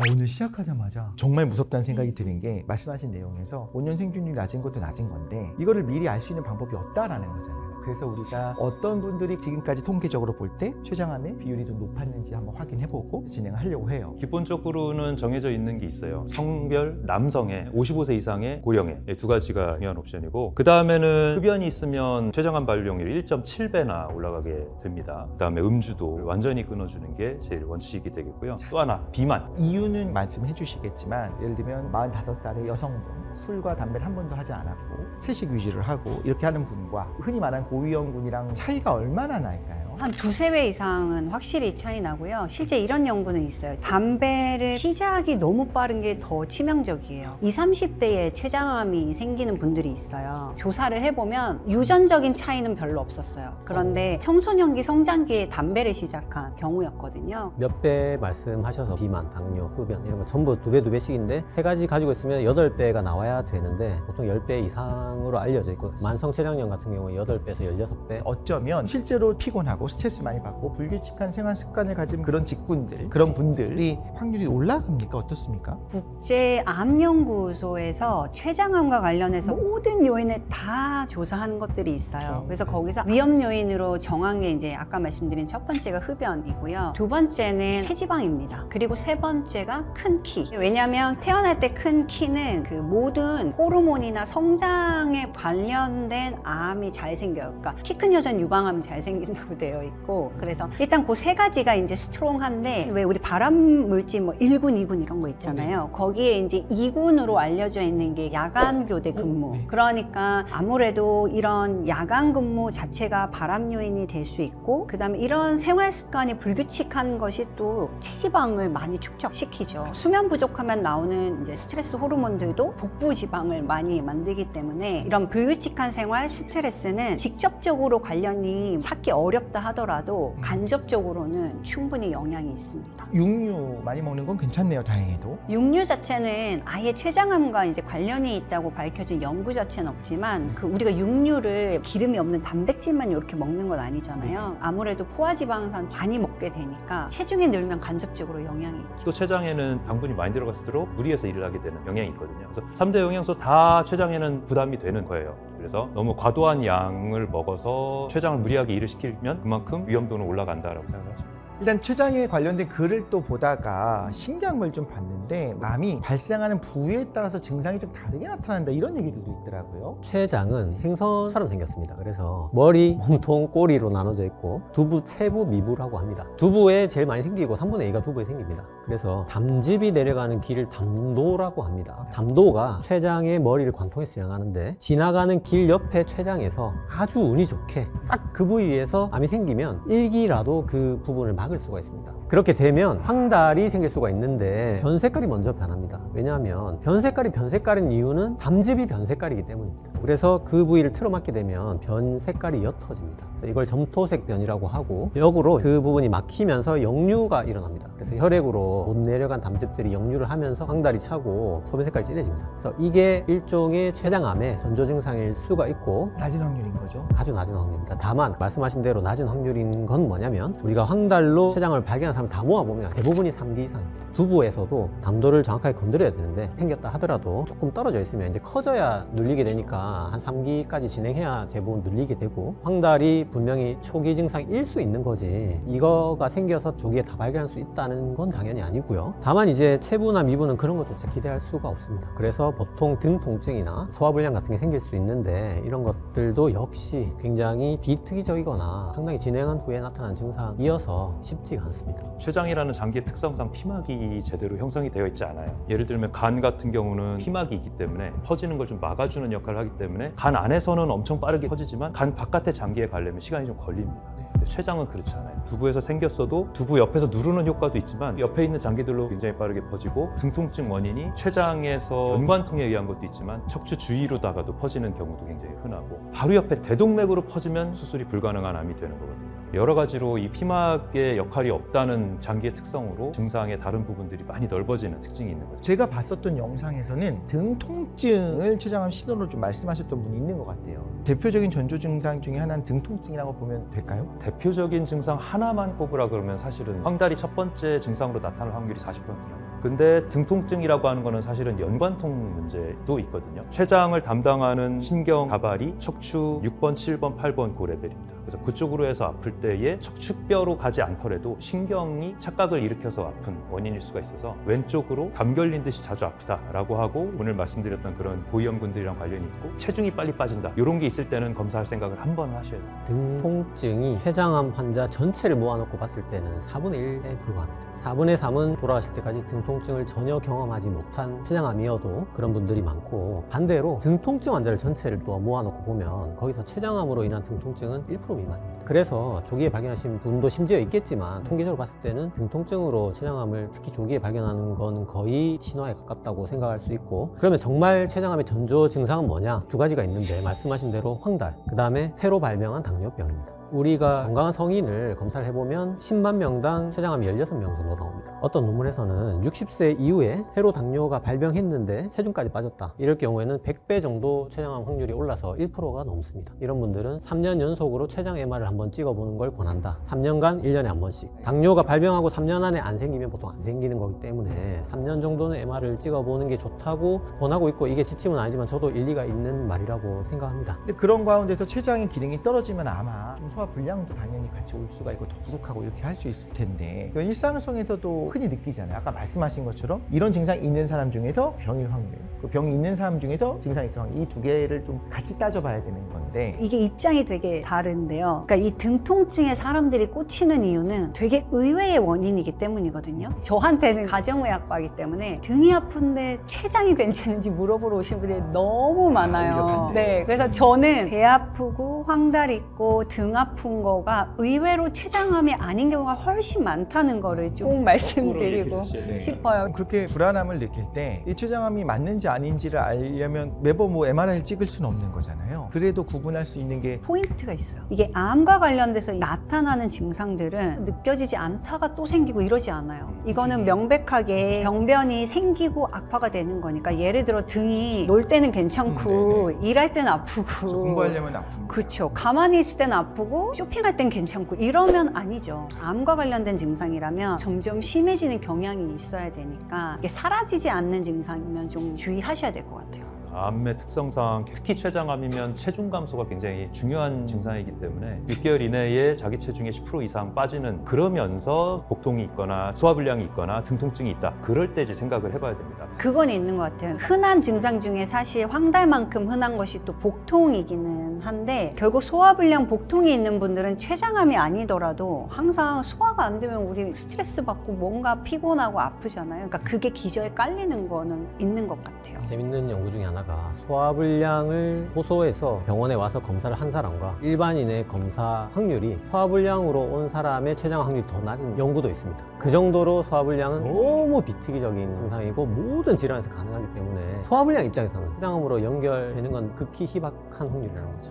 오늘 시작하자마자 정말 무섭다는 생각이 드는 게 말씀하신 내용에서 5년 생존율이 낮은 것도 낮은 건데 이거를 미리 알 수 있는 방법이 없다라는 거잖아요. 그래서 우리가 어떤 분들이 지금까지 통계적으로 볼 때 췌장암의 비율이 좀 높았는지 한번 확인해보고 진행을 하려고 해요. 기본적으로는 정해져 있는 게 있어요. 성별, 남성의 55세 이상의 고령의 두 가지가 중요한 옵션이고, 그 다음에는 흡연이 있으면 췌장암 발병률이 1.7배나 올라가게 됩니다. 그 다음에 음주도 완전히 끊어주는 게 제일 원칙이 되겠고요. 또 하나, 비만. 이유는 말씀해 주시겠지만 예를 들면 45살의 여성분, 술과 담배를 한 번도 하지 않았고 채식 위주를 하고 이렇게 하는 분과 흔히 말하는 고위험군이랑 차이가 얼마나 날까요? 한 두세 배 이상은 확실히 차이 나고요. 실제 이런 연구는 있어요. 담배를 시작이 너무 빠른 게 더 치명적이에요. 20, 30대에 췌장암이 생기는 분들이 있어요. 조사를 해보면 유전적인 차이는 별로 없었어요. 그런데 청소년기, 성장기에 담배를 시작한 경우였거든요. 몇 배 말씀하셔서 비만, 당뇨, 흡연 이런 거 전부 두 배씩인데 세 가지 가지고 있으면 8배가 나와야 되는데 보통 10배 이상으로 알려져 있고, 만성췌장염 같은 경우에 8배에서 16배. 어쩌면 실제로 피곤하고 스트레스 많이 받고 불규칙한 생활 습관을 가진 그런 직군들, 그런 분들이 확률이 올라갑니까? 어떻습니까? 국제암연구소에서 췌장암과 관련해서 모든 요인을 다 조사하는 것들이 있어요. 그래서 거기서 위험 요인으로 정한 게 이제 아까 말씀드린 첫 번째가 흡연이고요. 두 번째는 체지방입니다. 그리고 세 번째가 큰 키. 왜냐하면 태어날 때 큰 키는 그 모든 호르몬이나 성장에 관련된 암이 잘 생겨요. 그러니까 키 큰 여자는 유방암이 잘 생긴다고 되어 있고, 그래서 일단 그 세 가지가 이제 스트롱한데, 왜 우리 발암 물질 뭐 1군, 2군 이런 거 있잖아요. 거기에 이제 2군으로 알려져 있는 게 야간 교대 근무. 그러니까 아무래도 이런 야간 근무 자체가 발암 요인이 될 수 있고, 그 다음에 이런 생활 습관이 불규칙한 것이 또 체지방을 많이 축적시키죠. 수면 부족하면 나오는 이제 스트레스 호르몬들도 복부 지방을 많이 만들기 때문에 이런 불규칙한 생활, 스트레스는 직접적으로 관련이 찾기 어렵다 하더라도 간접적으로는 충분히 영향이 있습니다. 육류 많이 먹는 건 괜찮네요, 다행히도. 육류 자체는 아예 췌장암과 이제 관련이 있다고 밝혀진 연구 자체는 없지만, 그 우리가 육류를 기름이 없는 단백질만 이렇게 먹는 건 아니잖아요. 아무래도 포화지방산 많이 먹게 되니까 체중이 늘면 간접적으로 영향이 있죠. 또 췌장에는 당분이 많이 들어갈수록 무리해서 일을 하게 되는 영향이 있거든요. 그래서 3대 영양소 다 췌장에는 부담이 되는 거예요. 그래서 너무 과도한 양을 먹어서 췌장을 무리하게 일을 시키면 그만큼 위험도는 올라간다라고 생각하죠. 일단 췌장에 관련된 글을 또 보다가 신기한 걸 좀 봤는데 암이 발생하는 부위에 따라서 증상이 좀 다르게 나타난다, 이런 얘기들도 있더라고요. 췌장은 생선처럼 생겼습니다. 그래서 머리, 몸통, 꼬리로 나눠져 있고 두부, 체부, 미부라고 합니다. 두부에 제일 많이 생기고 3분의 2가 두부에 생깁니다. 그래서 담즙이 내려가는 길을 담도라고 합니다. 담도가 췌장의 머리를 관통해서 지나가는데, 지나가는 길 옆에 췌장에서 아주 운이 좋게 딱 그 부위에서 암이 생기면 1기라도 그 부분을 막을 수가 있습니다. 그렇게 되면 황달이 생길 수가 있는데 변색깔이 먼저 변합니다. 왜냐하면 변색깔인 이유는 담즙이 변색깔이기 때문입니다. 그래서 그 부위를 틀어막게 되면 변색깔이 옅어집니다. 그래서 이걸 점토색 변이라고 하고, 역으로 그 부분이 막히면서 역류가 일어납니다. 그래서 혈액으로 못 내려간 담즙들이 역류를 하면서 황달이 차고 소변 색깔이 진해집니다. 그래서 이게 일종의 췌장암의 전조 증상일 수가 있고, 낮은 확률인 거죠. 아주 낮은 확률입니다. 다만 말씀하신 대로 낮은 확률인 건 뭐냐면, 우리가 황달로 췌장암을 발견한 사람 다 모아보면 대부분이 3기 이상입니다. 두부에서도 담도를 정확하게 건드려야 되는데, 생겼다 하더라도 조금 떨어져 있으면 이제 커져야 눌리게 되니까 한 3기까지 진행해야 대부분 눌리게 되고, 황달이 분명히 초기 증상일 수 있는 거지 이거가 생겨서 조기에 다 발견할 수 있다는 건 당연히 아니고요. 다만 이제 체부나 미부는 그런 것조차 기대할 수가 없습니다. 그래서 보통 등 통증이나 소화불량 같은 게 생길 수 있는데, 이런 것들도 역시 굉장히 비특이적이거나 상당히 진행한 후에 나타나는 증상이어서 쉽지가 않습니다. 췌장이라는 장기의 특성상 피막이 제대로 형성이 되어 있지 않아요. 예를 들면 간 같은 경우는 피막이 있기 때문에 퍼지는 걸 좀 막아주는 역할을 하기 때문에 간 안에서는 엄청 빠르게 퍼지지만 간 바깥의 장기에 가려면 시간이 좀 걸립니다. 근데 췌장은 그렇지 않아요. 두부에서 생겼어도 두부 옆에서 누르는 효과도 있지만 옆에 있는 장기들로 굉장히 빠르게 퍼지고, 등통증 원인이 췌장에서 연관통에 의한 것도 있지만 척추 주위로다가도 퍼지는 경우도 굉장히 흔하고, 바로 옆에 대동맥으로 퍼지면 수술이 불가능한 암이 되는 거거든요. 여러 가지로 이 피막의 역할이 없다는 장기의 특성으로 증상의 다른 부분들이 많이 넓어지는 특징이 있는 거죠. 제가 봤었던 영상에서는 등 통증을 췌장암 신호로 좀 말씀하셨던 분이 있는 것 같아요. 대표적인 전조 증상 중에 하나는 등 통증이라고 보면 될까요? 대표적인 증상 하나만 꼽으라 그러면 사실은 황달이 첫 번째 증상으로 나타날 확률이 40%라고. 근데 등통증이라고 하는 거는 사실은 연관통 문제도 있거든요. 췌장을 담당하는 신경 가발이 척추 6번, 7번, 8번 그 레벨입니다. 그래서 그쪽으로 해서 아플 때에 척추뼈로 가지 않더라도 신경이 착각을 일으켜서 아픈 원인일 수가 있어서 왼쪽으로 담 결린 듯이 자주 아프다라고 하고 오늘 말씀드렸던 그런 고위험군들이랑 관련이 있고 체중이 빨리 빠진다 이런 게 있을 때는 검사할 생각을 한 번 하셔야 돼요. 등통증이 췌장암 환자 전체를 모아놓고 봤을 때는 4분의 1에 불과합니다. 4분의 3은 돌아가실 때까지 등통증을 전혀 경험하지 못한 췌장암이어도 그런 분들이 많고, 반대로 등통증 환자를 전체를 또 모아놓고 보면 거기서 췌장암으로 인한 등통증은 1% 미만입니다. 그래서 조기에 발견하신 분도 심지어 있겠지만 통계적으로 봤을 때는 등통증으로 췌장암을 특히 조기에 발견하는 건 거의 신화에 가깝다고 생각할 수 있고, 그러면 정말 췌장암의 전조 증상은 뭐냐? 두 가지가 있는데 말씀하신 대로 황달, 그 다음에 새로 발병한 당뇨병입니다. 우리가 건강한 성인을 검사를 해보면 10만 명당 췌장암이 16명 정도 나옵니다. 어떤 논문에서는 60세 이후에 새로 당뇨가 발병했는데 체중까지 빠졌다, 이럴 경우에는 100배 정도 췌장암 확률이 올라서 1%가 넘습니다. 이런 분들은 3년 연속으로 췌장 MR을 한번 찍어보는 걸 권한다. 3년간 1년에 한 번씩. 당뇨가 발병하고 3년 안에 안 생기면 보통 안 생기는 거기 때문에 3년 정도는 MR을 찍어보는 게 좋다고 권하고 있고, 이게 지침은 아니지만 저도 일리가 있는 말이라고 생각합니다. 근데 그런 가운데서 췌장의 기능이 떨어지면 아마 소화 불량도 당연히 같이 올 수가 있고 더부룩하고 이렇게 할 수 있을 텐데, 이건 일상성에서도 흔히 느끼잖아요. 아까 말씀하신 것처럼 이런 증상이 있는 사람 중에서 병일 확률, 그 병이 있는 사람 중에서 증상이 있을 확률, 이 두 개를 좀 같이 따져봐야 되는 건데, 이게 입장이 되게 다른데요. 그러니까 이 등통증에 사람들이 꽂히는 이유는 되게 의외의 원인이기 때문이거든요. 저한테는 가정의학과이기 때문에 등이 아픈데 췌장이 괜찮은지 물어보러 오신 분들이 너무 많아요. 네, 그래서 저는 배 아프고 황달 있고 등 아픈 거가 의외로 췌장암이 아닌 경우가 훨씬 많다는 거를 좀 말씀드리고 싶어요. 그렇게 불안함을 느낄 때 이 췌장암이 맞는지 아닌지를 알려면 매번 뭐 MRI를 찍을 수는 없는 거잖아요. 그래도 구분할 수 있는 게 포인트가 있어요. 이게 암과 관련돼서 나타나는 증상들은 느껴지지 않다가 또 생기고 이러지 않아요. 이거는 명백하게 병변이 생기고 악화가 되는 거니까, 예를 들어 등이 놀 때는 괜찮고 일할 때는 아프고 공부하려면 아픈, 그렇죠. 가만히 있을 때는 아프고 쇼핑할 땐 괜찮고 이러면 아니죠. 암과 관련된 증상이라면 점점 심해지는 경향이 있어야 되니까, 이게 사라지지 않는 증상이면 좀 주의하셔야 될 것 같아요. 암의 특성상 특히 췌장암이면 체중 감소가 굉장히 중요한 증상이기 때문에 6개월 이내에 자기 체중의 10% 이상 빠지는, 그러면서 복통이 있거나 소화불량이 있거나 등통증이 있다, 그럴 때 이제 생각을 해봐야 됩니다. 그건 있는 것 같아요. 흔한 증상 중에 사실 황달만큼 흔한 것이 또 복통이기는 한데, 결국 소화불량 복통이 있는 분들은 췌장암이 아니더라도 항상 소화가 안 되면 우리 스트레스 받고 뭔가 피곤하고 아프잖아요. 그러니까 그게 기저에 깔리는 거는 있는 것 같아요. 재밌는 연구 중에 하나가 소화불량을 호소해서 병원에 와서 검사를 한 사람과 일반인의 검사 확률이 소화불량으로 온 사람의 췌장 확률이 더 낮은 연구도 있습니다. 그 정도로 소화불량은 너무 비특이적인 증상이고 모든 질환에서 가능하기 때문에 소화불량 입장에서는 췌장암으로 연결되는 건 극히 희박한 확률이라는 거죠.